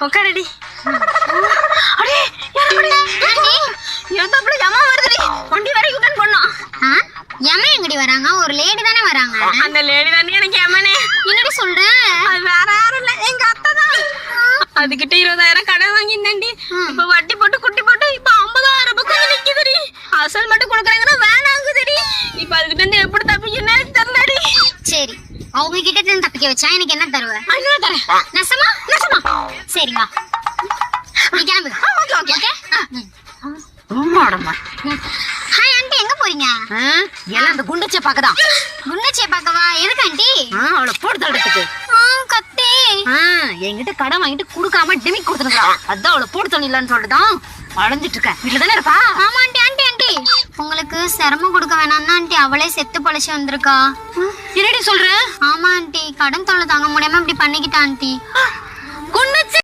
உட்காரடி. அடே ஏதாப்புல யமா வருதுடி. வண்டி வரை யூட்டன் பண்ணோம். யமா எங்கடி வராங்க? ஒரு லேடி தானே வராங்க. அந்த லேடி தானே எனக்கு யமனே. என்னடி சொல்ற? அது வேற யாரும் இல்ல, எங்க அத்தை தான். அதுகிட்ட 20,000 கடன் வாங்கினேன்டி. இப்ப வட்டி போட்டு குட்டி போட்டு இப்ப 50,000 பக்கம் நிக்குதுடி. அசல் மட்டும் கொடுக்குறாங்கன்னா வேணாங்குதுடி. இப்ப அதுகிட்ட இருந்து எப்படி தப்பிக்கணும்னு தெரியலடி. சரி, அவங்க கிட்ட இருந்து தப்பிக்க வச்சா எனக்கு என்ன தருவ? 500 தரேன். நசமா? நசமா. சரிங்க, நீ கிளம்பு. ஓகே. ஹாய் ஆண்டி, எங்க போறீங்க? எல்லாம் அந்த குண்டச்சை பாக்கதான். குண்டச்சியை பார்க்கவா? எதுக்கு ஆண்டி? அவளை போட்டு தள்ளுறதுக்கு. கத்தே. என்கிட்ட கடன் வாங்கிட்டு குடுக்காம டிமிக் கொடுத்துருக்கா. அதான் அவளை போட்டு தள்ளிடலான்னு சொல்லிட்டுதான் அடைஞ்சிட்டு இருக்கேன். வீட்டுல தானே இருப்பா? ஆமா ஆண்டி. ஆண்டி ஆண்டி உங்களுக்கு சிரமம் கொடுக்க வேணாம் ஆண்டி, அவளே செத்து பழச்சு வந்திருக்கா. என்னடி சொல்ற? ஆமா ஆண்டி, கடன் தொல்லை தாங்க முடியாம இப்படி பண்ணிக்கிட்டா ஆண்டி. குண்டச்சி